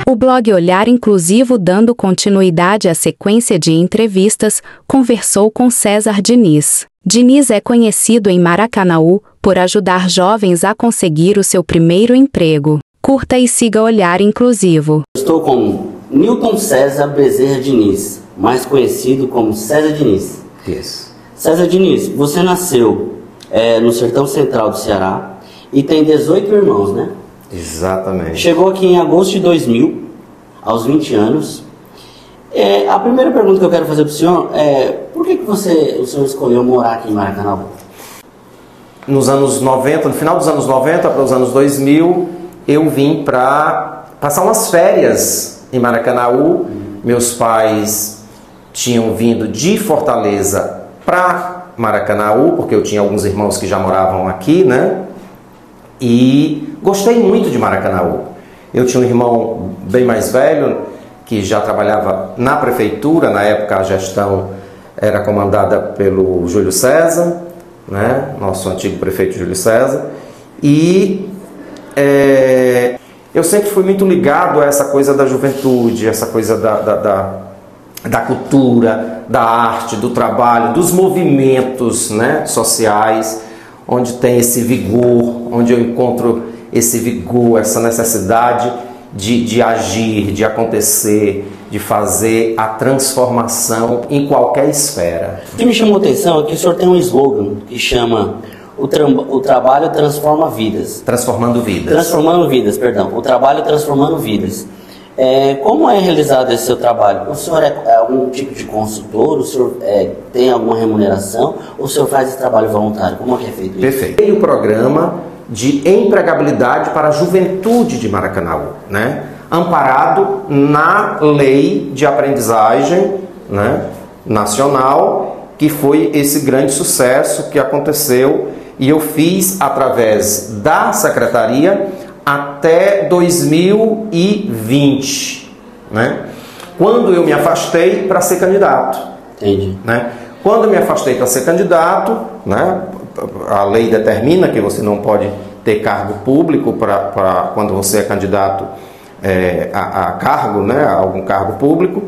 O blog Olhar Inclusivo, dando continuidade à sequência de entrevistas, conversou com César Diniz. Diniz é conhecido em Maracanaú por ajudar jovens a conseguir o seu primeiro emprego. Curta e siga Olhar Inclusivo. Estou com Newton César Bezerra Diniz, mais conhecido como César Diniz. Isso. César Diniz, você nasceu no sertão central do Ceará e tem 18 irmãos, né? Exatamente. Chegou aqui em agosto de 2000, aos 20 anos. A primeira pergunta que eu quero fazer para o senhor é: por que o senhor escolheu morar aqui em Maracanaú? Nos anos 90, no final dos anos 90 para os anos 2000, eu vim para passar umas férias em Maracanaú. Meus pais tinham vindo de Fortaleza para Maracanaú, porque eu tinha alguns irmãos que já moravam aqui, né? E gostei muito de Maracanaú. Eu tinha um irmão bem mais velho que já trabalhava na prefeitura. Na época a gestão era comandada pelo Júlio César, né? Nosso antigo prefeito Júlio César. E eu sempre fui muito ligado a essa coisa da juventude, essa coisa da cultura, da arte, do trabalho, dos movimentos, né, sociais, onde tem esse vigor, onde eu encontro esse vigor, essa necessidade de agir, de acontecer, de fazer a transformação em qualquer esfera. O que me chamou a atenção é que o senhor tem um slogan que chama o trabalho transforma vidas. Transformando vidas. Transformando vidas, perdão. O trabalho transformando vidas. Como é realizado esse seu trabalho? O senhor é algum tipo de consultor? O senhor tem alguma remuneração? Ou o senhor faz esse trabalho voluntário? Como é que é feito isso? Perfeito. Tem o programa de empregabilidade para a juventude de Maracanaú, né? Amparado na lei de aprendizagem, né, nacional, que foi esse grande sucesso que aconteceu, e eu fiz através da secretaria até 2020, né? Quando eu me afastei para ser candidato. Entendi. Né? Quando eu me afastei para ser candidato, né, a lei determina que você não pode ter cargo público quando você é candidato a cargo, né, a algum cargo público.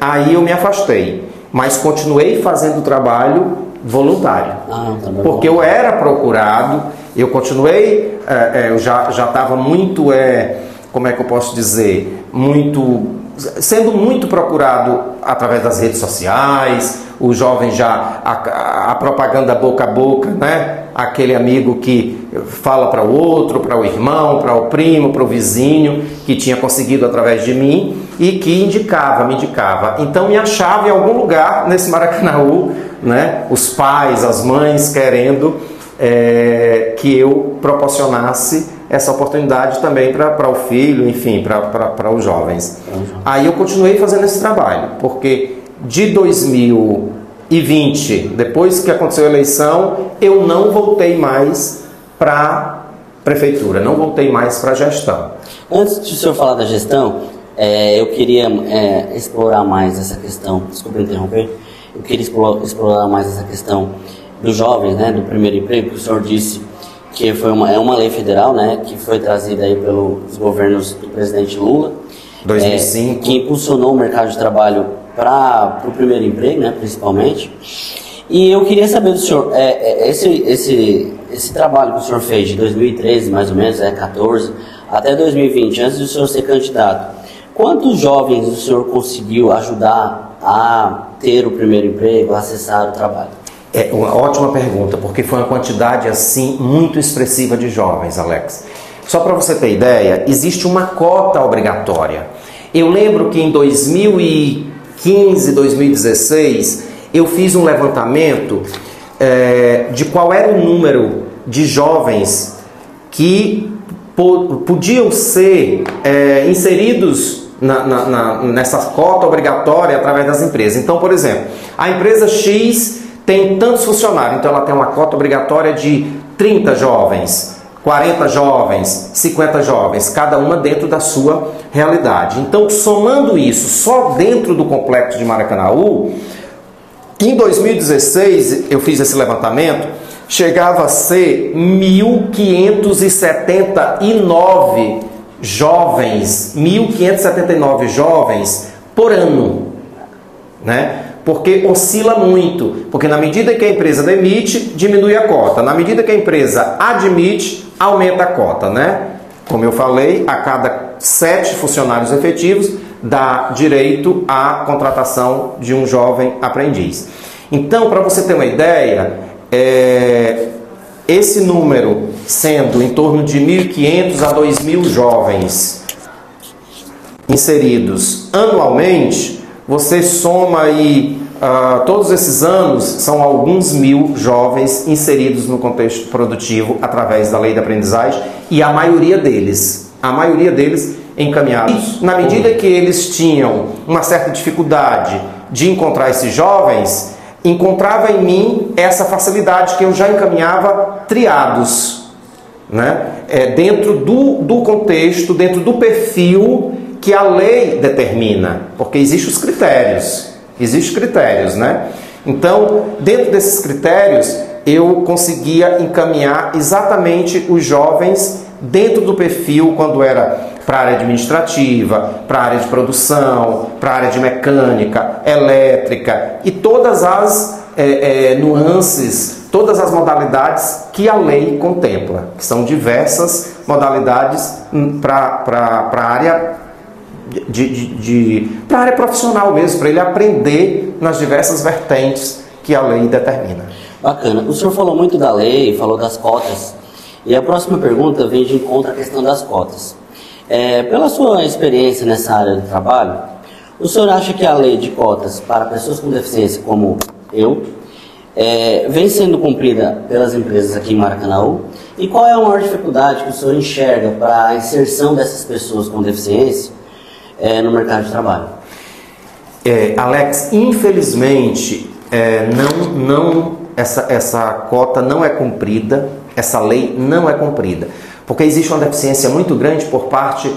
Aí eu me afastei, mas continuei fazendo trabalho voluntário, porque eu era procurado. Eu continuei, eu já estava muito, como é que eu posso dizer, sendo muito procurado através das redes sociais. O jovem já, a propaganda boca a boca, né? Aquele amigo que fala para o outro, para o irmão, para o primo, para o vizinho, que tinha conseguido através de mim e que me indicava. Então me achava em algum lugar nesse Maracanaú, né? Os pais, as mães querendo que eu proporcionasse essa oportunidade também para o filho, enfim, para os jovens. Aí eu continuei fazendo esse trabalho, porque de 2020, depois que aconteceu a eleição, eu não voltei mais para a prefeitura, não voltei mais para a gestão. Antes de o senhor falar da gestão, eu queria explorar mais essa questão, desculpa interromper, eu queria explorar mais essa questão dos jovens, né, do primeiro emprego, que o senhor disse que foi uma lei federal, né, que foi trazida aí pelos governos do presidente Lula, 2005, que impulsionou o mercado de trabalho para o primeiro emprego, né, principalmente. E eu queria saber do senhor, esse trabalho que o senhor fez de 2013, mais ou menos, 14, até 2020, antes do senhor ser candidato, quantos jovens o senhor conseguiu ajudar a ter o primeiro emprego, a acessar o trabalho? É uma ótima pergunta, porque foi uma quantidade assim muito expressiva de jovens, Alex. Só para você ter ideia, existe uma cota obrigatória. Eu lembro que em 2015, 2016, eu fiz um levantamento de qual era o número de jovens que podiam ser inseridos nessa cota obrigatória através das empresas. Então, por exemplo, a empresa X tem tantos funcionários, então ela tem uma cota obrigatória de 30 jovens, 40 jovens, 50 jovens, cada uma dentro da sua realidade. Então, somando isso só dentro do complexo de Maracanaú, em 2016 eu fiz esse levantamento, chegava a ser 1.579 jovens, 1.579 jovens por ano, né? Porque oscila muito, porque na medida que a empresa demite, diminui a cota, na medida que a empresa admite, aumenta a cota, né? Como eu falei, a cada 7 funcionários efetivos dá direito à contratação de um jovem aprendiz. Então, para você ter uma ideia, esse número sendo em torno de 1.500 a 2.000 jovens inseridos anualmente, você soma aí, todos esses anos, são alguns mil jovens inseridos no contexto produtivo através da lei da aprendizagem, e a maioria deles encaminhados. Na medida que eles tinham uma certa dificuldade de encontrar esses jovens, encontrava em mim essa facilidade que eu já encaminhava triados, né? Dentro do contexto, dentro do perfil que a lei determina, porque existem os critérios, né? Então, dentro desses critérios, eu conseguia encaminhar exatamente os jovens dentro do perfil, quando era para a área administrativa, para a área de produção, para a área de mecânica, elétrica e todas as nuances, todas as modalidades que a lei contempla, que são diversas modalidades para a área para a área profissional mesmo, para ele aprender nas diversas vertentes que a lei determina. Bacana. O senhor falou muito da lei, falou das cotas, e a próxima pergunta vem de encontro à questão das cotas. Pela sua experiência nessa área de trabalho, o senhor acha que a lei de cotas para pessoas com deficiência, como eu, vem sendo cumprida pelas empresas aqui em Maracanaú? E qual é a maior dificuldade que o senhor enxerga para a inserção dessas pessoas com deficiência no mercado de trabalho? Alex, infelizmente, essa cota não é cumprida, essa lei não é cumprida, porque existe uma deficiência muito grande por parte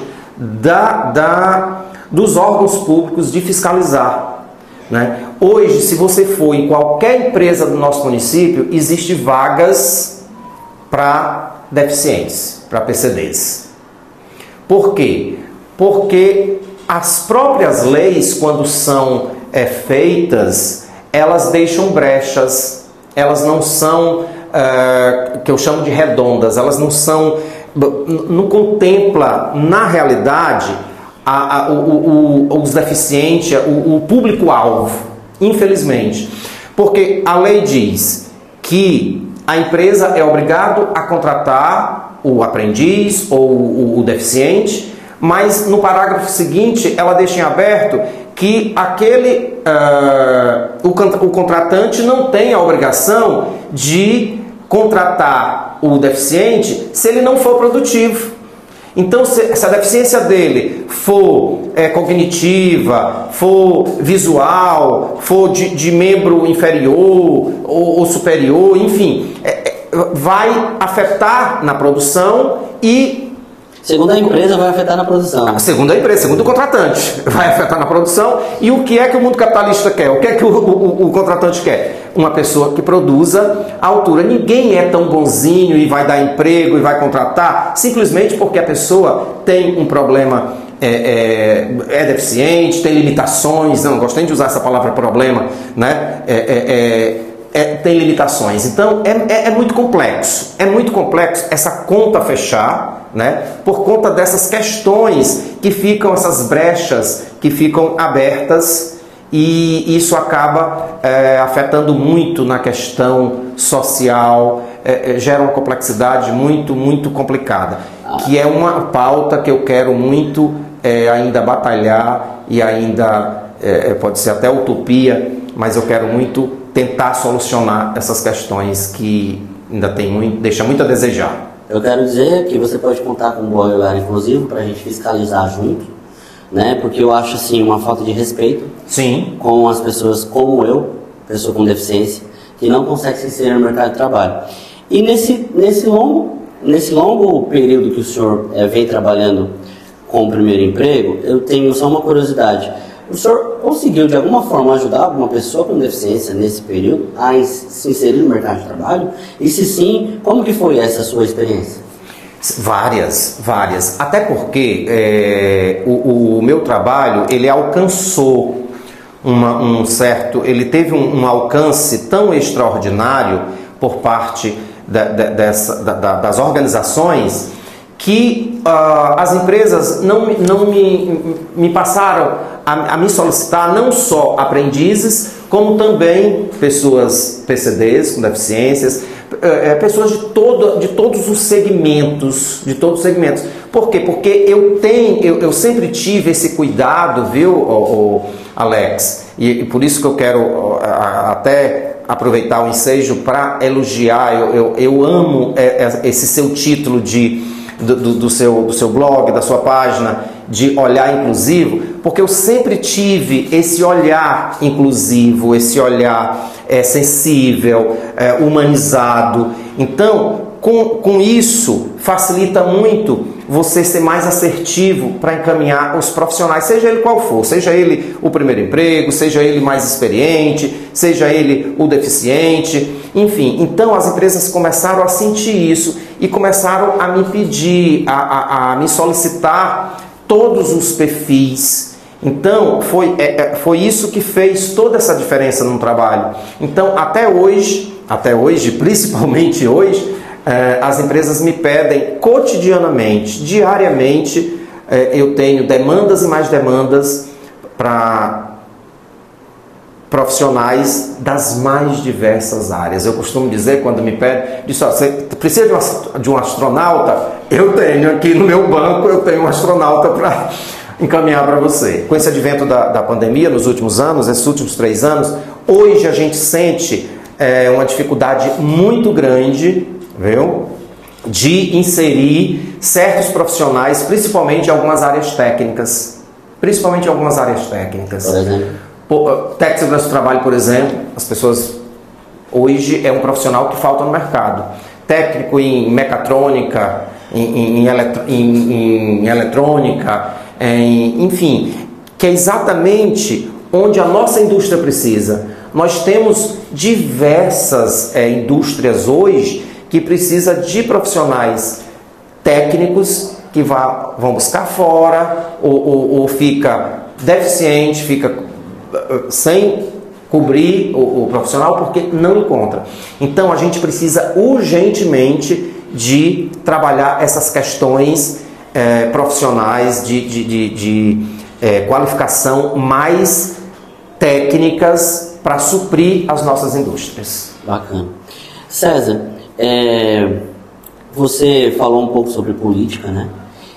dos órgãos públicos de fiscalizar, né? Hoje, se você for em qualquer empresa do nosso município, existem vagas para deficientes, para PCDs. Por quê? Porque as próprias leis, quando são feitas, elas deixam brechas, elas não são, que eu chamo de redondas, elas não contempla na realidade os deficientes, o público-alvo, infelizmente. Porque a lei diz que a empresa é obrigada a contratar o aprendiz ou o deficiente, mas no parágrafo seguinte ela deixa em aberto que o contratante não tem a obrigação de contratar o deficiente se ele não for produtivo. Então, se a deficiência dele for cognitiva, for visual, for de membro inferior ou superior, enfim, vai afetar na produção e... Segundo a empresa, vai afetar na produção. Segundo a empresa, segundo o contratante, vai afetar na produção. E o que é que o mundo capitalista quer? O que é que o contratante quer? Uma pessoa que produza à altura. Ninguém é tão bonzinho e vai dar emprego e vai contratar simplesmente porque a pessoa tem um problema, é deficiente, tem limitações. Não gostei de usar essa palavra problema, né? Tem limitações. Então é muito complexo essa conta fechar, né? Por conta dessas questões que ficam, essas brechas que ficam abertas, e isso acaba afetando muito na questão social, gera uma complexidade muito, muito complicada, que é uma pauta que eu quero muito ainda batalhar, e ainda pode ser até utopia, mas eu quero muito tentar solucionar essas questões que ainda deixa muito a desejar. Eu quero dizer que você pode contar com um bom lugar inclusivo para a gente fiscalizar junto, né? Porque eu acho assim uma falta de respeito. Sim. Com as pessoas como eu, pessoa com deficiência, que não consegue se inserir no mercado de trabalho. E nesse longo período que o senhor vem trabalhando com o primeiro emprego, eu tenho só uma curiosidade. O senhor conseguiu, de alguma forma, ajudar alguma pessoa com deficiência nesse período a se inserir no mercado de trabalho? E se sim, como que foi essa sua experiência? Várias. Até porque o meu trabalho, ele alcançou ele teve um alcance tão extraordinário por parte das organizações que as empresas não me passaram a me solicitar não só aprendizes, como também pessoas PCDs com deficiências, pessoas de todos os segmentos, Por quê? Porque eu sempre tive esse cuidado, viu, Alex? E por isso que eu quero até aproveitar o ensejo para elogiar. Eu amo esse seu título do seu blog, da sua página, de olhar inclusivo, porque eu sempre tive esse olhar inclusivo, esse olhar sensível, humanizado. Então, com isso, facilita muito você ser mais assertivo para encaminhar os profissionais, seja ele qual for, seja ele o primeiro emprego, seja ele mais experiente, seja ele o deficiente, enfim. Então as empresas começaram a sentir isso e começaram a me pedir, a me solicitar todos os perfis. Então foi isso que fez toda essa diferença no trabalho. Então até hoje, principalmente hoje, as empresas me pedem cotidianamente, diariamente, eu tenho demandas e mais demandas para profissionais das mais diversas áreas. Eu costumo dizer, quando me pedem, você precisa de um astronauta? Eu tenho aqui no meu banco, eu tenho um astronauta para encaminhar para você. Com esse advento da pandemia nos últimos anos, esses últimos 3 anos, hoje a gente sente uma dificuldade muito grande, viu, de inserir certos profissionais, principalmente em algumas áreas técnicas. Por exemplo? Técnico de segurança do trabalho, por exemplo, as pessoas... Hoje é um profissional que falta no mercado. Técnico em mecatrônica, em eletrônica, enfim, que é exatamente onde a nossa indústria precisa. Nós temos diversas indústrias hoje que precisa de profissionais técnicos que vão buscar fora, ou fica deficiente, fica sem cobrir o profissional porque não encontra. Então a gente precisa urgentemente de trabalhar essas questões profissionais de qualificação mais técnicas para suprir as nossas indústrias. Bacana. César, você falou um pouco sobre política, né?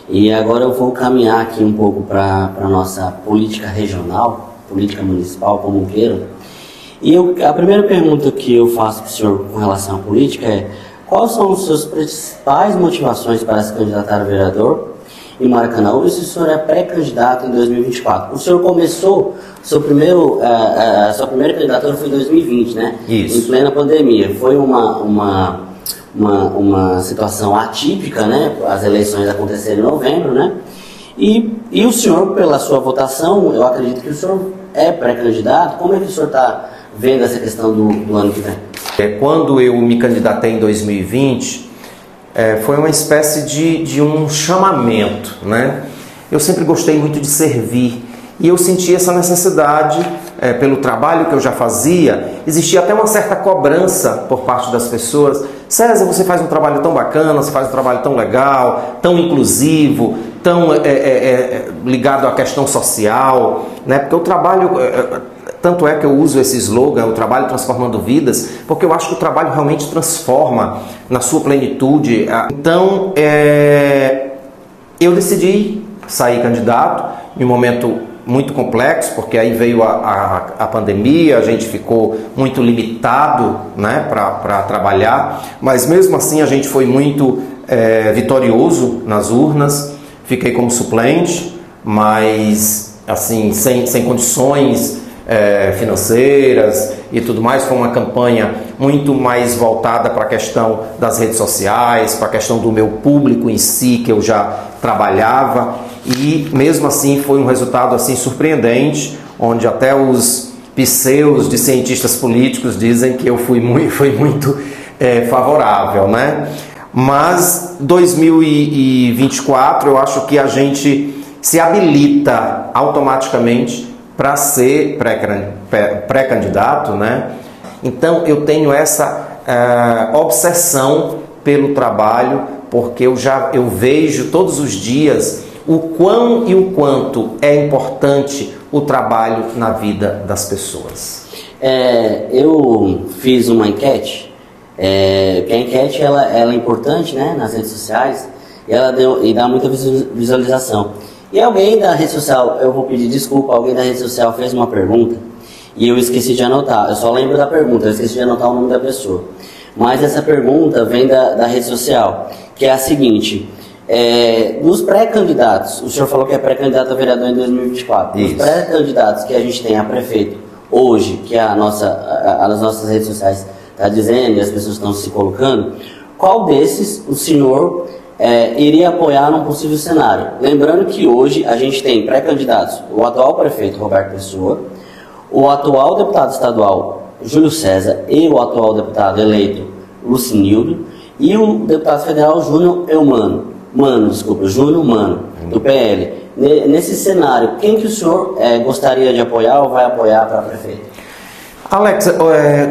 E agora eu vou caminhar aqui um pouco para a nossa política regional, política municipal, como queiram. E a primeira pergunta que eu faço para o senhor com relação à política é: quais são as suas principais motivações para se candidatar a vereador em Maracanaú, e se o senhor é pré-candidato em 2024? O senhor começou, a sua primeira candidatura foi em 2020, né? Isso. Em plena pandemia. Foi uma situação atípica, né? As eleições aconteceram em novembro, né? E o senhor, pela sua votação, eu acredito que o senhor é pré-candidato. Como é que o senhor está vendo essa questão do ano que vem? Quando eu me candidatei em 2020, foi uma espécie de um chamamento, né? Eu sempre gostei muito de servir e eu senti essa necessidade, pelo trabalho que eu já fazia. Existia até uma certa cobrança por parte das pessoas. César, você faz um trabalho tão bacana, você faz um trabalho tão legal, tão inclusivo, tão ligado à questão social, né? Porque o trabalho... Tanto é que eu uso esse slogan, o trabalho transformando vidas, porque eu acho que o trabalho realmente transforma na sua plenitude. Então, eu decidi sair candidato em um momento muito complexo, porque aí veio a pandemia, a gente ficou muito limitado, né, para trabalhar, mas mesmo assim a gente foi muito vitorioso nas urnas. Fiquei como suplente, mas assim, sem condições financeiras e tudo mais. Foi uma campanha muito mais voltada para a questão das redes sociais, para a questão do meu público em si, que eu já trabalhava, e mesmo assim foi um resultado assim surpreendente, onde até os pseus de cientistas políticos dizem que eu fui muito favorável, né? Mas 2024 eu acho que a gente se habilita automaticamente para ser pré-candidato, né? Então eu tenho essa obsessão pelo trabalho, porque eu vejo todos os dias o quão e o quanto é importante o trabalho na vida das pessoas. Eu fiz uma enquete, porque a enquete ela é importante, né, nas redes sociais, e dá muita visualização. E alguém da rede social, eu vou pedir desculpa, alguém da rede social fez uma pergunta e eu esqueci de anotar. Eu só lembro da pergunta, eu esqueci de anotar o nome da pessoa. Mas essa pergunta vem da rede social, que é a seguinte: dos pré-candidatos, o senhor falou que é pré-candidato a vereador em 2024, Isso. Os pré-candidatos que a gente tem a prefeito hoje, que as nossas redes sociais está dizendo e as pessoas estão se colocando, qual desses o senhor iria apoiar num possível cenário? Lembrando que hoje a gente tem pré-candidatos, o atual prefeito Roberto Pessoa, o atual deputado estadual Júlio César e o atual deputado eleito Lucinildo e o deputado federal Júnior Mano, do PL. Nesse cenário, quem que o senhor gostaria de apoiar ou vai apoiar para prefeito? Alex,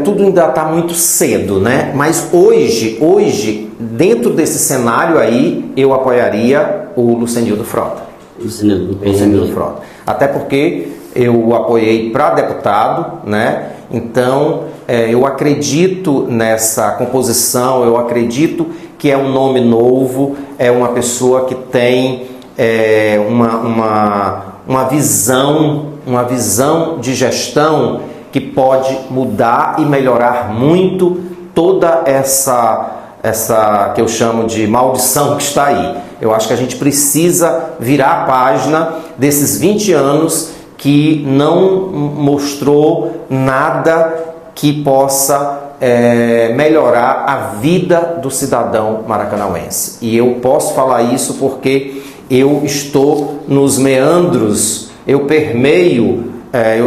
tudo ainda está muito cedo, né? Mas hoje, dentro desse cenário aí, eu apoiaria o Lucenildo Frota. Lucenildo Frota. Até porque eu o apoiei para deputado, né? Então, eu acredito nessa composição, eu acredito que é um nome novo, é uma pessoa que tem uma visão de gestão que pode mudar e melhorar muito toda essa que eu chamo de maldição que está aí. Eu acho que a gente precisa virar a página desses 20 anos que não mostrou nada que possa melhorar a vida do cidadão maracanauense. E eu posso falar isso porque eu estou nos meandros, eu permeio,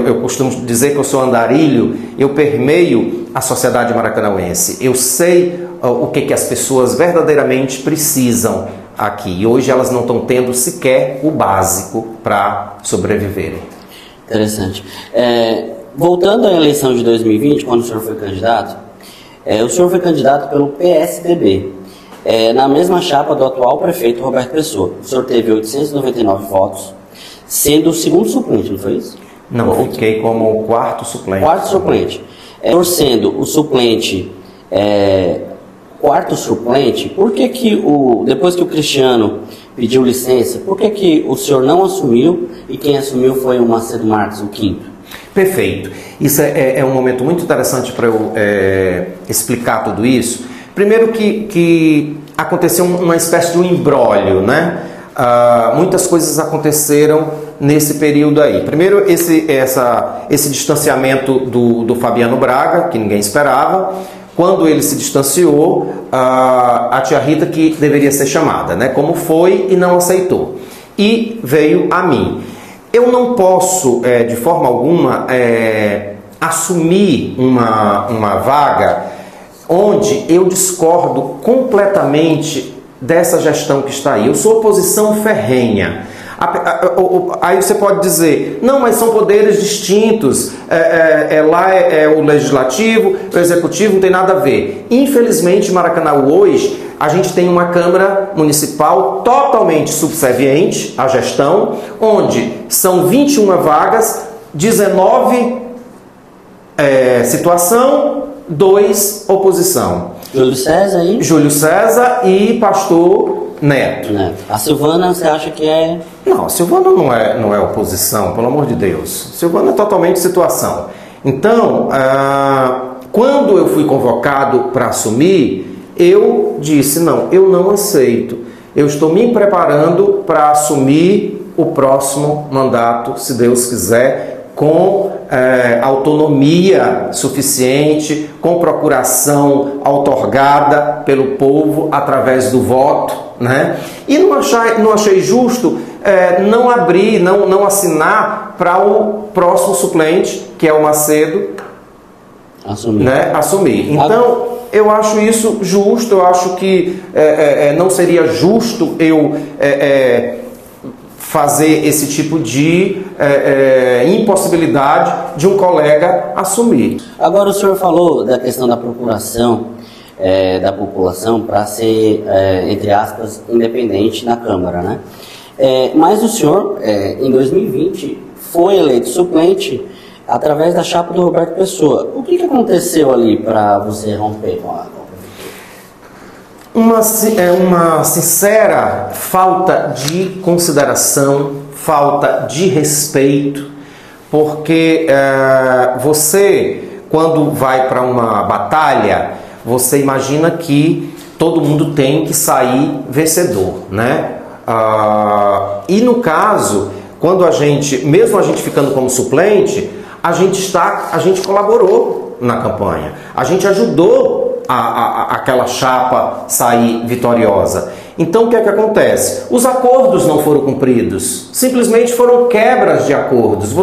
eu costumo dizer que eu sou andarilho, eu permeio a sociedade maracanauense. Eu sei o que as pessoas verdadeiramente precisam aqui. E hoje elas não estão tendo sequer o básico para sobreviverem. Interessante. Voltando à eleição de 2020, quando o senhor foi candidato, o senhor foi candidato pelo PSDB, na mesma chapa do atual prefeito Roberto Pessoa. O senhor teve 899 votos, sendo o segundo suplente, não foi isso? Não, fiquei como o quarto suplente. Quarto suplente. Por sendo o suplente, quarto suplente, por que depois que o Cristiano pediu licença, por que o senhor não assumiu e quem assumiu foi o Macedo Marques, o quinto? Perfeito. Isso é um momento muito interessante para eu explicar tudo isso. Primeiro que aconteceu uma espécie de um imbróglio, né? Muitas coisas aconteceram nesse período aí. Primeiro, esse distanciamento do Fabiano Braga, que ninguém esperava. Quando ele se distanciou, a tia Rita, que deveria ser chamada, né? Como foi e não aceitou. E veio a mim. Eu não posso, de forma alguma, assumir uma vaga onde eu discordo completamente dessa gestão que está aí. Eu sou oposição ferrenha. Aí você pode dizer, não, mas são poderes distintos, lá é o legislativo, o executivo, não tem nada a ver. Infelizmente, em Maracanã hoje, a gente tem uma Câmara Municipal totalmente subserviente à gestão, onde são 21 vagas, 19 situação, 2 oposição. Júlio César e Pastor Neto. A Silvana, você acha que é... Não, a Silvana não é oposição, pelo amor de Deus. Silvana é totalmente situação. Então, quando eu fui convocado para assumir, eu disse, não, eu não aceito. Eu estou me preparando para assumir o próximo mandato, se Deus quiser, com autonomia suficiente, com procuração outorgada pelo povo através do voto, né? E não achei justo não abrir, não assinar para o próximo suplente, que é o Macedo, assumir. Então, eu acho isso justo, eu acho que não seria justo eu fazer esse tipo de impossibilidade de um colega assumir. Agora, o senhor falou da questão da procuração da população para ser, entre aspas, independente na Câmara, né? Mas o senhor, em 2020, foi eleito suplente através da chapa do Roberto Pessoa. O que aconteceu ali para você romper com a uma sincera falta de consideração, falta de respeito, porque você, quando vai para uma batalha, você imagina que todo mundo tem que sair vencedor, né? E no caso, quando mesmo a gente ficando como suplente, a gente colaborou na campanha, a gente ajudou aquela chapa sair vitoriosa. Então o que é que acontece? Os acordos não foram cumpridos, simplesmente foram quebras de acordos.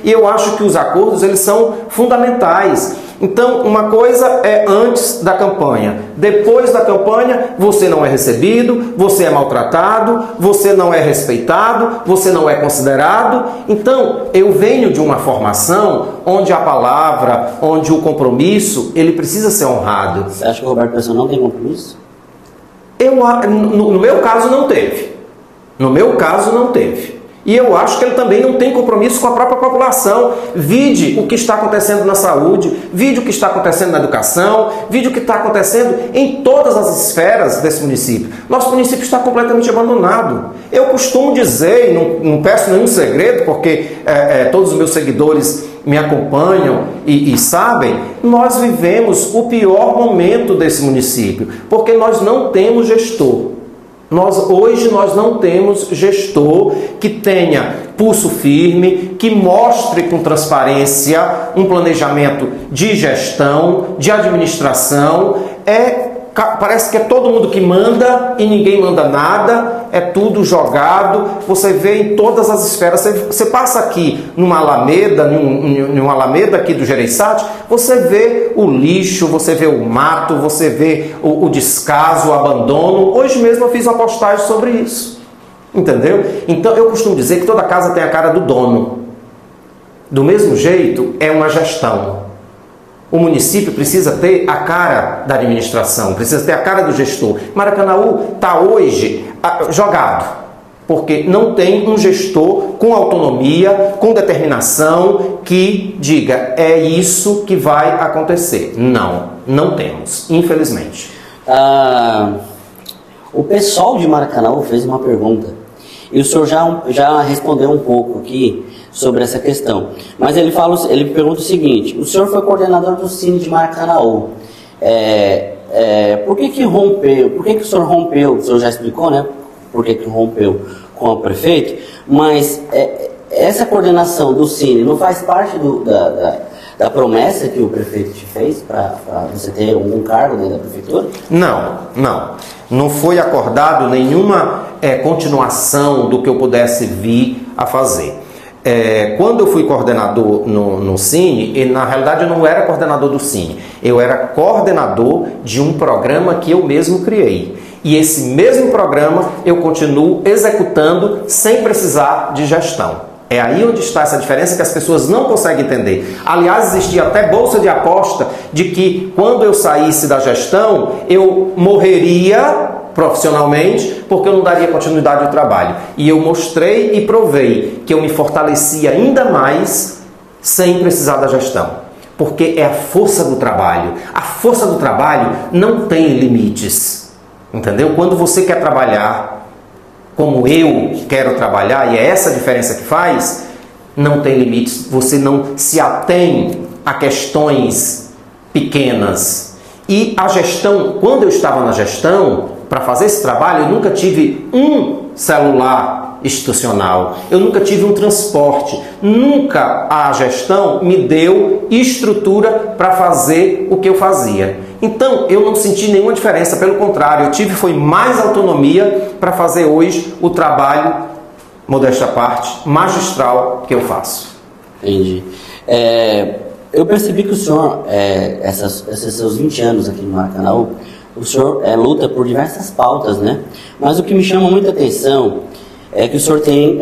E eu acho que os acordos eles são fundamentais. Então uma coisa é antes da campanha, depois da campanha você não é recebido, você é maltratado, você não é respeitado, você não é considerado. Então eu venho de uma formação onde a palavra, onde o compromisso, ele precisa ser honrado. Você acha que o Roberto Pessoa não tem compromisso? No meu caso não teve. No meu caso não teve. E eu acho que ele também não tem compromisso com a própria população. Vide o que está acontecendo na saúde, vide o que está acontecendo na educação, vide o que está acontecendo em todas as esferas desse município. Nosso município está completamente abandonado. Eu costumo dizer, e não peço nenhum segredo, porque todos os meus seguidores me acompanham e sabem, nós vivemos o pior momento desse município, porque nós não temos gestor. Hoje nós não temos gestor que tenha pulso firme, que mostre com transparência um planejamento de gestão, de administração. Parece que é todo mundo que manda e ninguém manda nada, é tudo jogado. Você vê em todas as esferas. Você passa aqui numa alameda aqui do Gereissati, você vê o lixo, você vê o mato, você vê o descaso, o abandono. Hoje mesmo eu fiz uma postagem sobre isso, entendeu? Então eu costumo dizer que toda casa tem a cara do dono. Do mesmo jeito, é uma gestão. O município precisa ter a cara da administração, precisa ter a cara do gestor. Maracanaú está hoje jogado, porque não tem um gestor com autonomia, com determinação, que diga, é isso que vai acontecer. Não temos, infelizmente. O pessoal de Maracanaú fez uma pergunta, e o senhor já respondeu um pouco aqui sobre essa questão. Mas ele pergunta o seguinte: o senhor foi coordenador do Cine de Maracanaú. Por que rompeu? Por que o senhor rompeu? O senhor já explicou, né? Por que rompeu com o prefeito? Mas essa coordenação do Cine não faz parte da promessa que o prefeito te fez para você ter um cargo dentro da prefeitura? Não foi acordado nenhuma continuação do que eu pudesse vir a fazer. Quando eu fui coordenador no Cine, e na realidade eu não era coordenador do Cine, eu era coordenador de um programa que eu mesmo criei. E esse mesmo programa eu continuo executando sem precisar de gestão. É aí onde está essa diferença que as pessoas não conseguem entender. Aliás, existia até bolsa de aposta de que quando eu saísse da gestão, eu morreria profissionalmente, porque eu não daria continuidade ao trabalho. E eu mostrei e provei que eu me fortaleci ainda mais sem precisar da gestão. Porque é a força do trabalho. A força do trabalho não tem limites. Entendeu? Quando você quer trabalhar como eu quero trabalhar, e é essa a diferença que faz, não tem limites. Você não se atém a questões pequenas. E a gestão, quando eu estava na gestão, para fazer esse trabalho, eu nunca tive um celular institucional, eu nunca tive um transporte, nunca a gestão me deu estrutura para fazer o que eu fazia. Então eu não senti nenhuma diferença, pelo contrário, eu tive foi mais autonomia para fazer hoje o trabalho, modéstia à parte, magistral que eu faço. Entendi. Eu percebi que o senhor, esses seus 20 anos aqui no Maracanaú, o senhor luta por diversas pautas, né? Mas o que me chama muita atenção é que o senhor tem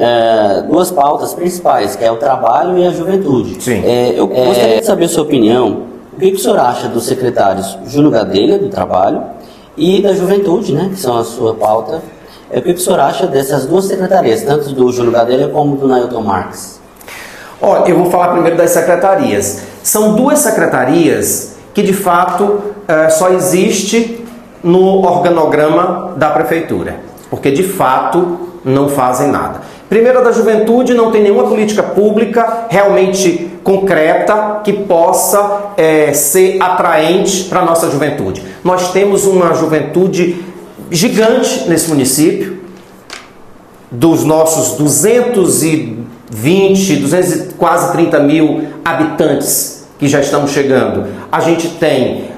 duas pautas principais, que é o trabalho e a juventude. Sim. Eu gostaria de saber a sua opinião. O que o senhor acha dos secretários Júnior Gadelha, do trabalho, e da juventude, né? Que são a sua pauta. O que o senhor acha dessas duas secretarias, tanto do Júnior Gadelha como do Nailton Marques? Olha, eu vou falar primeiro das secretarias. São duas secretarias que, de fato, só existe no organograma da prefeitura, porque de fato não fazem nada. Primeiro, a da juventude não tem nenhuma política pública realmente concreta que possa ser atraente para a nossa juventude. Nós temos uma juventude gigante nesse município, dos nossos 220, quase 30 mil habitantes que já estamos chegando. A gente tem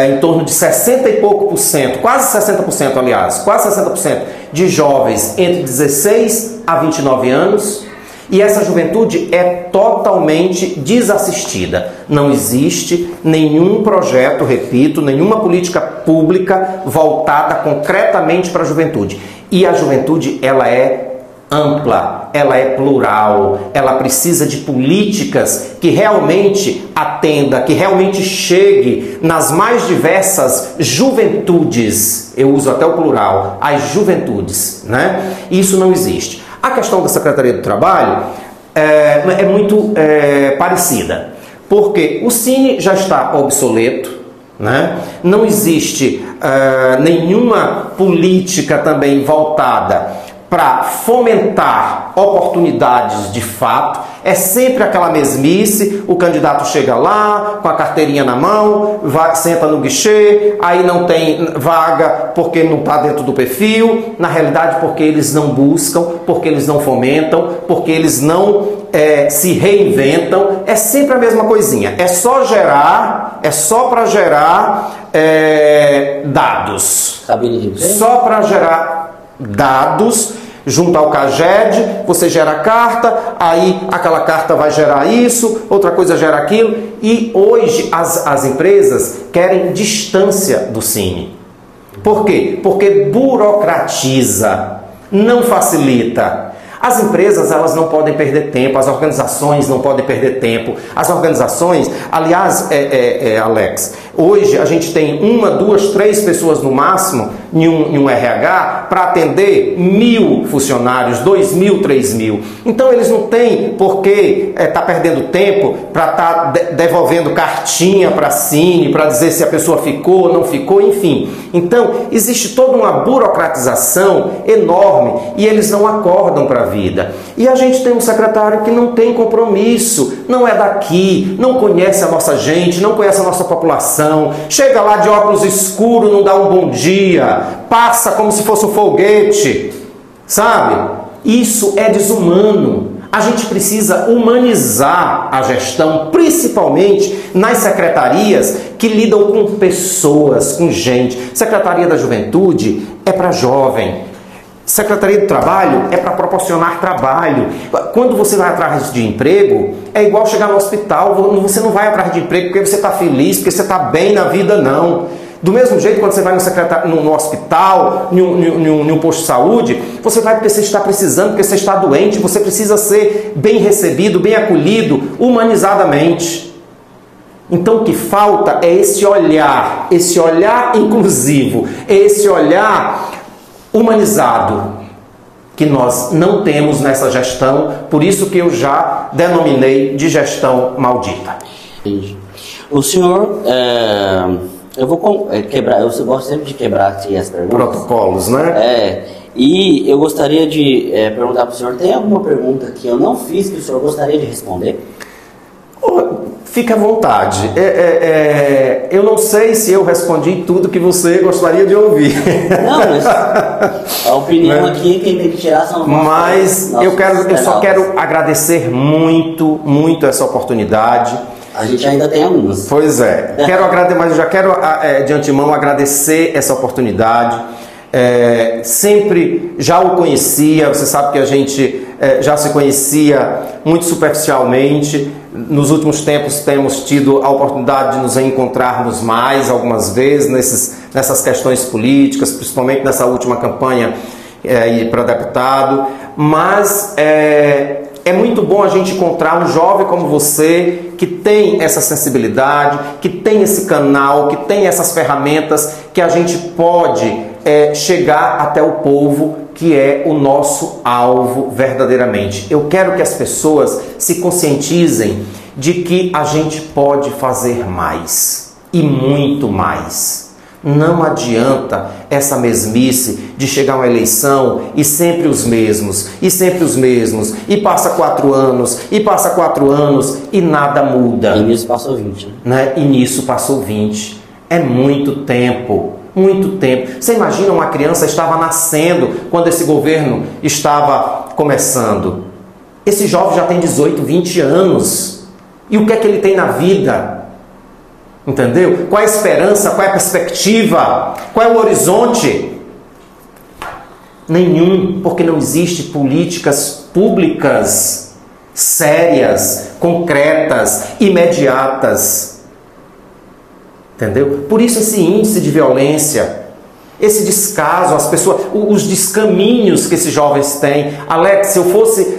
em torno de 60 e pouco por cento, quase 60%, aliás, quase 60% de jovens entre 16 a 29 anos, e essa juventude é totalmente desassistida. Não existe nenhum projeto, repito, nenhuma política pública voltada concretamente para a juventude. E a juventude, ela é ampla, ela é plural, ela precisa de políticas que realmente atenda, que realmente chegue nas mais diversas juventudes. Eu uso até o plural, as juventudes, né? Isso não existe. A questão da Secretaria do Trabalho é muito parecida, porque o Cine já está obsoleto, né? Não existe nenhuma política também voltada para fomentar oportunidades de fato. É sempre aquela mesmice, o candidato chega lá com a carteirinha na mão, senta no guichê, aí não tem vaga porque não está dentro do perfil, na realidade porque eles não buscam, porque eles não fomentam, porque eles não se reinventam. É sempre a mesma coisinha, é só para gerar dados, só para gerar dados, junto ao CAGED, você gera a carta, aí aquela carta vai gerar isso, outra coisa gera aquilo, e hoje as empresas querem distância do Cine. Por quê? Porque burocratiza, não facilita. As empresas, elas não podem perder tempo, as organizações não podem perder tempo. As organizações, aliás, Alex, hoje a gente tem 1, 2, 3 pessoas no máximo em um RH para atender 1.000 funcionários, 2.000, 3.000. Então eles não têm por que estar perdendo tempo para estar devolvendo cartinha para a Cine, para dizer se a pessoa ficou ou não ficou, enfim. Então existe toda uma burocratização enorme e eles não acordam para a vida. E a gente tem um secretário que não tem compromisso, não é daqui, não conhece a nossa gente, não conhece a nossa população, chega lá de óculos escuros, não dá um bom dia, passa como se fosse um foguete, sabe? Isso é desumano. A gente precisa humanizar a gestão, principalmente nas secretarias que lidam com pessoas, com gente. Secretaria da Juventude é para jovem. Secretaria do Trabalho é para proporcionar trabalho. Quando você vai atrás de emprego, é igual chegar no hospital. Você não vai atrás de emprego porque você está feliz, porque você está bem na vida, não. Do mesmo jeito, quando você vai no hospital, em um posto de saúde, você vai porque você está precisando, porque você está doente, você precisa ser bem recebido, bem acolhido, humanizadamente. Então o que falta é esse olhar inclusivo, esse olhar humanizado, que nós não temos nessa gestão, por isso que eu já denominei de gestão maldita. Entendi. O senhor... Eu vou quebrar, eu gosto sempre de quebrar aqui as perguntas. Protocolos, né? E eu gostaria de perguntar para o senhor, tem alguma pergunta que eu não fiz que o senhor gostaria de responder? Fique à vontade. Eu não sei se eu respondi tudo que você gostaria de ouvir. Não, mas a opinião aqui, quem tem que tirar são nós. Mas eu só quero agradecer muito, muito essa oportunidade. A gente ainda tem algumas. Pois é. Quero agradecer, mas eu já quero de antemão agradecer essa oportunidade. Sempre já o conhecia, você sabe que a gente já se conhecia muito superficialmente. Nos últimos tempos temos tido a oportunidade de nos encontrarmos mais algumas vezes nessas questões políticas, principalmente nessa última campanha para deputado. Mas é muito bom a gente encontrar um jovem como você, que tem essa sensibilidade, que tem esse canal, que tem essas ferramentas que a gente pode chegar até o povo, que é o nosso alvo verdadeiramente. Eu quero que as pessoas se conscientizem de que a gente pode fazer mais e muito mais. Não adianta essa mesmice de chegar uma eleição e sempre os mesmos, e passa 4 anos, e passa 4 anos e nada muda. E nisso passou 20. Né? E nisso passou 20. É muito tempo. Muito tempo. Você imagina, uma criança estava nascendo quando esse governo estava começando. Esse jovem já tem 18, 20 anos. E o que é que ele tem na vida? Entendeu? Qual é a esperança? Qual é a perspectiva? Qual é o horizonte? Nenhum, porque não existe políticas públicas sérias, concretas, imediatas. Entendeu? Por isso esse índice de violência, esse descaso, as pessoas, os descaminhos que esses jovens têm. Alex, se eu fosse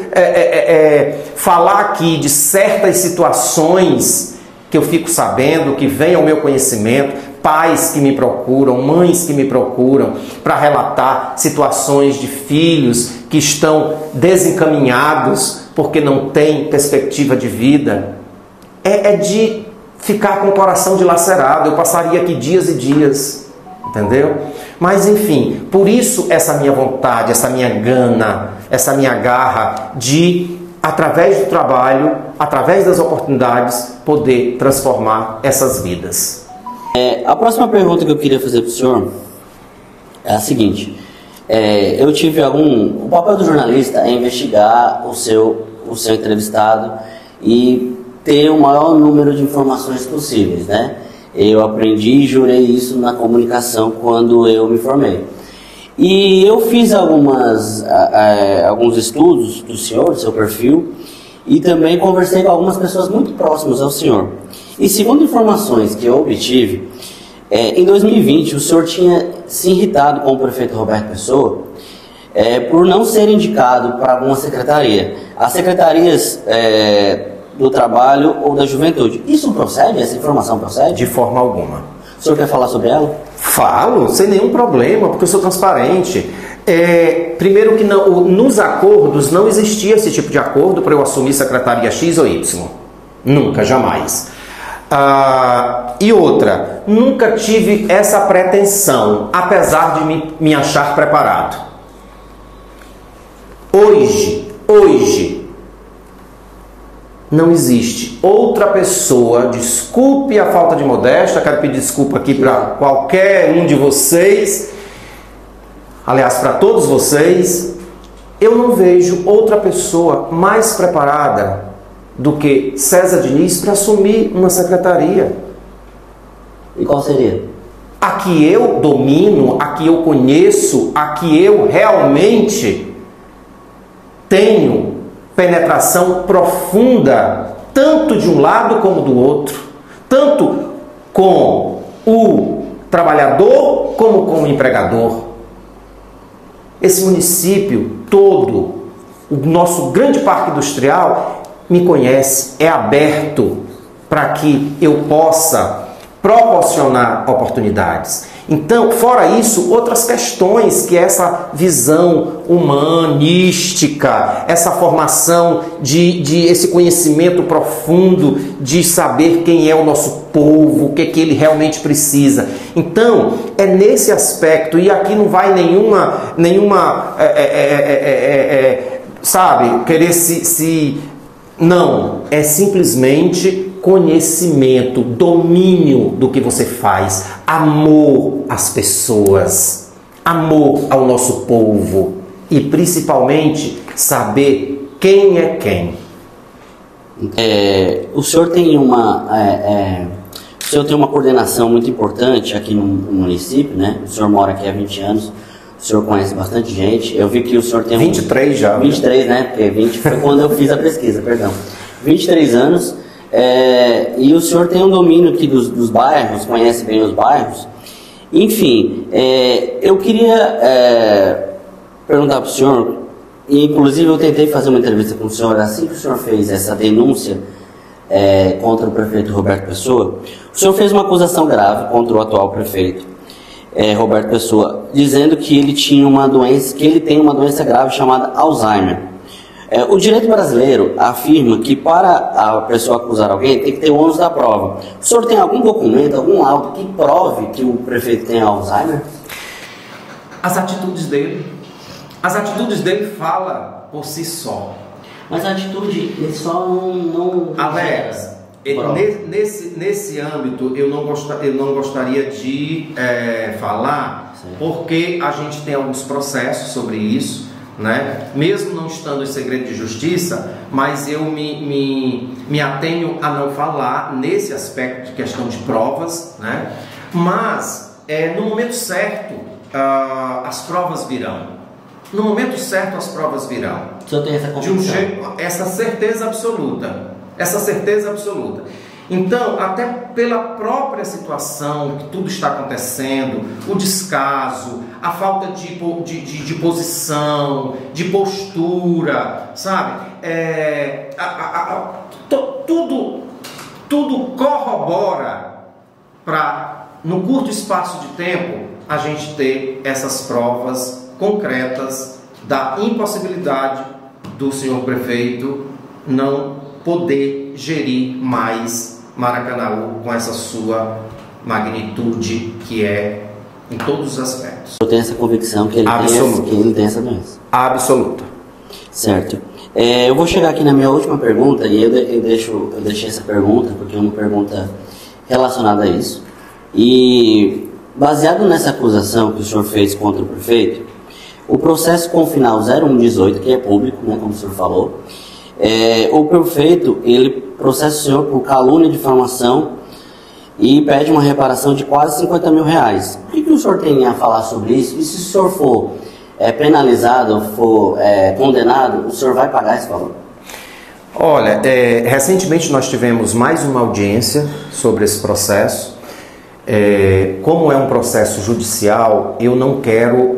falar aqui de certas situações que eu fico sabendo, que vem ao meu conhecimento, pais que me procuram, mães que me procuram para relatar situações de filhos que estão desencaminhados porque não têm perspectiva de vida, é de ficar com o coração dilacerado. Eu passaria aqui dias e dias, entendeu? Mas enfim, por isso essa minha vontade, essa minha gana, essa minha garra de, através do trabalho, através das oportunidades, poder transformar essas vidas. A próxima pergunta que eu queria fazer para o senhor é a seguinte: eu tive o papel do jornalista é investigar o seu entrevistado e ter o maior número de informações possíveis, né? Eu aprendi e jurei isso na comunicação quando eu me formei. E eu fiz alguns estudos do senhor, do seu perfil, e também conversei com algumas pessoas muito próximas ao senhor. E segundo informações que eu obtive, em 2020 o senhor tinha se irritado com o prefeito Roberto Pessoa por não ser indicado para alguma secretaria. As secretarias do Trabalho ou da Juventude. Isso procede? Essa informação procede? De forma alguma. O senhor quer falar sobre ela? Falo, sem nenhum problema, porque eu sou transparente. Primeiro que nos acordos não existia esse tipo de acordo para eu assumir secretaria X ou Y. Nunca, jamais. E outra, nunca tive essa pretensão, apesar de me achar preparado. Hoje, não existe outra pessoa, desculpe a falta de modéstia, quero pedir desculpa aqui para qualquer um de vocês, aliás, para todos vocês, eu não vejo outra pessoa mais preparada do que César Diniz para assumir uma secretaria. E qual seria? A que eu domino, a que eu conheço, a que eu realmente tenho penetração profunda, tanto de um lado como do outro, tanto com o trabalhador como com o empregador. Esse município todo, o nosso grande parque industrial, me conhece, é aberto para que eu possa proporcionar oportunidades. Então, fora isso, outras questões, que é essa visão humanística, essa formação de esse conhecimento profundo de saber quem é o nosso povo, o que ele realmente precisa. Então, é nesse aspecto, e aqui não vai nenhuma sabe, querer se... Não, é simplesmente conhecimento, domínio do que você faz, amor às pessoas, amor ao nosso povo e principalmente saber quem é quem. O senhor tem o senhor tem uma coordenação muito importante aqui no município, né? O senhor mora aqui há 20 anos, o senhor conhece bastante gente. Eu vi que o senhor tem 23 já. 23, né? Porque 20 foi quando eu fiz a pesquisa, perdão. 23 anos, e o senhor tem um domínio aqui dos bairros, conhece bem os bairros. Enfim, eu queria perguntar para o senhor, e inclusive eu tentei fazer uma entrevista com o senhor assim que o senhor fez essa denúncia contra o prefeito Roberto Pessoa. O senhor fez uma acusação grave contra o atual prefeito Roberto Pessoa, dizendo que ele tinha uma doença, que ele tem uma doença grave chamada Alzheimer. O direito brasileiro afirma que para a pessoa acusar alguém tem que ter o ônus da prova. O senhor tem algum documento, algum laudo que prove que o prefeito tem Alzheimer? As atitudes dele falam por si só. Mas a atitude ele só não Alex, nesse âmbito eu não gostaria de falar, sim, porque a gente tem alguns processos sobre isso, né? Mesmo não estando em segredo de justiça, mas eu me atenho a não falar nesse aspecto de questão de provas, né? Mas no momento certo as provas virão. No momento certo as provas virão. O senhor tem essa convicção? Essa certeza absoluta. Essa certeza absoluta. Então, até pela própria situação que tudo está acontecendo, o descaso, a falta de posição, de postura, sabe? Tudo corrobora para, no curto espaço de tempo, a gente ter essas provas concretas da impossibilidade do senhor prefeito não poder gerir mais Maracanaú com essa sua magnitude que é em todos os aspectos. Eu tenho essa convicção que ele tem essa doença. Absoluta. Certo. Eu vou chegar aqui na minha última pergunta e eu deixei essa pergunta porque é uma pergunta relacionada a isso. E baseado nessa acusação que o senhor fez contra o prefeito, o processo com o final 0118, que é público, né, como o senhor falou, o prefeito, ele processa o senhor por calúnia e difamação e pede uma reparação de quase 50 mil reais. O que o senhor tem a falar sobre isso? E se o senhor for penalizado, for condenado, o senhor vai pagar esse valor? Olha, recentemente nós tivemos mais uma audiência sobre esse processo. Como é um processo judicial, eu não quero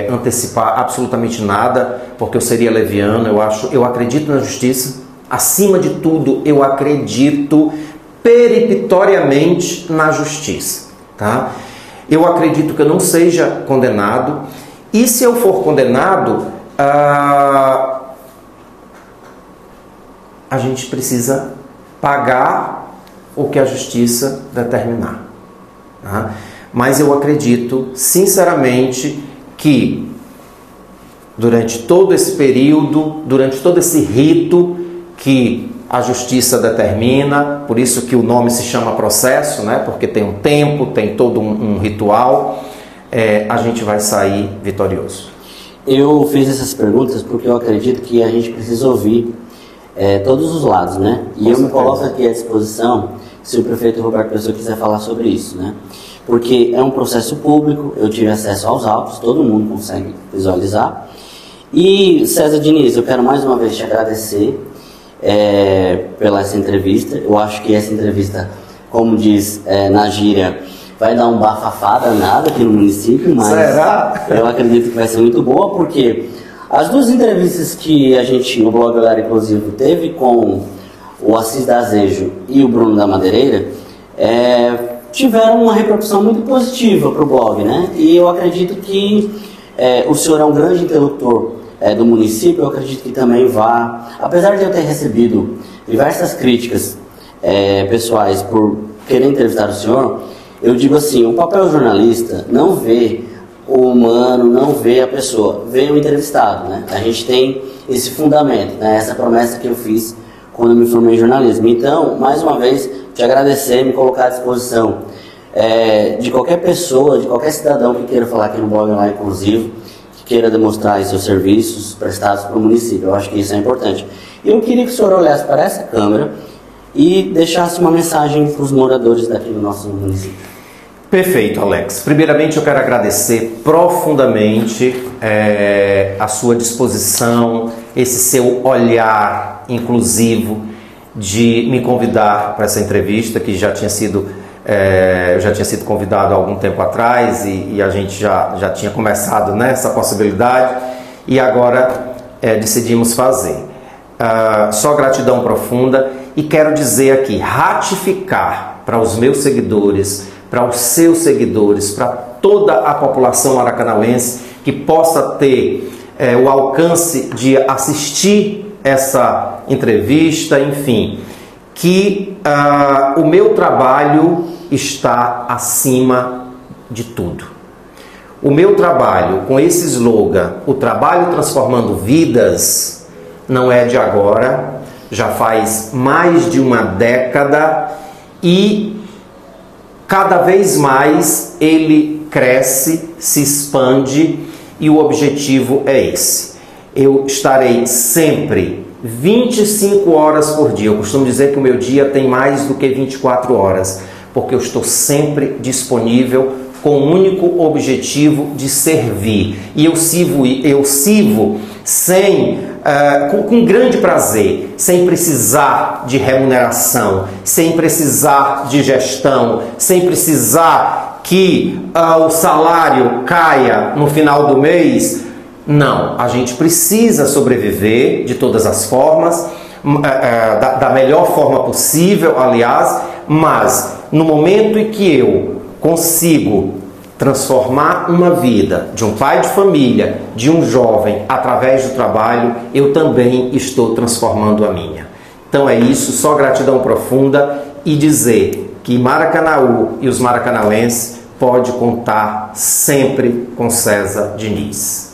antecipar absolutamente nada, porque eu seria leviano. Eu acredito na justiça. Acima de tudo, eu acredito peripitoriamente na justiça, tá? Eu acredito que eu não seja condenado, e se eu for condenado, a gente precisa pagar o que a justiça determinar. Tá? Mas eu acredito sinceramente que durante todo esse período, durante todo esse rito que a justiça determina, por isso que o nome se chama processo, né? Porque tem um tempo, tem todo um ritual, a gente vai sair vitorioso. Eu fiz essas perguntas porque eu acredito que a gente precisa ouvir todos os lados, né? E eu me coloco aqui à disposição se o prefeito Roberto Pessoa quiser falar sobre isso, né? Porque é um processo público, eu tive acesso aos autos, todo mundo consegue visualizar. E César Diniz, eu quero mais uma vez te agradecer pela essa entrevista. Eu acho que essa entrevista, como diz na gíria, vai dar um bafafá danado aqui no município, mas será? Eu acredito que vai ser muito boa, porque as duas entrevistas que a gente, no Blog Olhar Inclusivo, teve com o Assis Dazejo e o Bruno da Madeireira, tiveram uma repercussão muito positiva para o blog, né? E eu acredito que o senhor é um grande interlocutor do município. Eu acredito que também apesar de eu ter recebido diversas críticas pessoais por querer entrevistar o senhor, eu digo assim, o papel jornalista não vê o humano, não vê a pessoa, vê o entrevistado, né? A gente tem esse fundamento, né? Essa promessa que eu fiz quando eu me formei em jornalismo. Então, mais uma vez, te agradecer, me colocar à disposição de qualquer pessoa, de qualquer cidadão que queira falar aqui no blog online inclusivo, que queira demonstrar aí seus serviços prestados para o município. Eu acho que isso é importante. Eu queria que o senhor olhasse para essa câmera e deixasse uma mensagem para os moradores daqui do nosso município. Perfeito, Alex. Primeiramente, eu quero agradecer profundamente a sua disposição, esse seu olhar inclusivo de me convidar para essa entrevista, que já tinha sido, eu já tinha sido convidado há algum tempo atrás e a gente já tinha conversado nessa possibilidade e agora decidimos fazer. Só gratidão profunda e quero dizer aqui, ratificar para os meus seguidores, para os seus seguidores, para toda a população maracanauense que possa ter o alcance de assistir essa entrevista, enfim, que o meu trabalho está acima de tudo. O meu trabalho, com esse slogan, o trabalho transformando vidas, não é de agora, já faz mais de uma década e cada vez mais ele cresce, se expande e o objetivo é esse. Eu estarei sempre 25 horas por dia. Eu costumo dizer que o meu dia tem mais do que 24 horas, porque eu estou sempre disponível com o único objetivo de servir. E eu sirvo com grande prazer, sem precisar de remuneração, sem precisar de gestão, sem precisar que o salário caia no final do mês. Não, a gente precisa sobreviver de todas as formas, da melhor forma possível, aliás, mas no momento em que eu consigo transformar uma vida de um pai de família, de um jovem, através do trabalho, eu também estou transformando a minha. Então é isso, só gratidão profunda e dizer que Maracanaú e os maracanauenses pode contar sempre com César Diniz.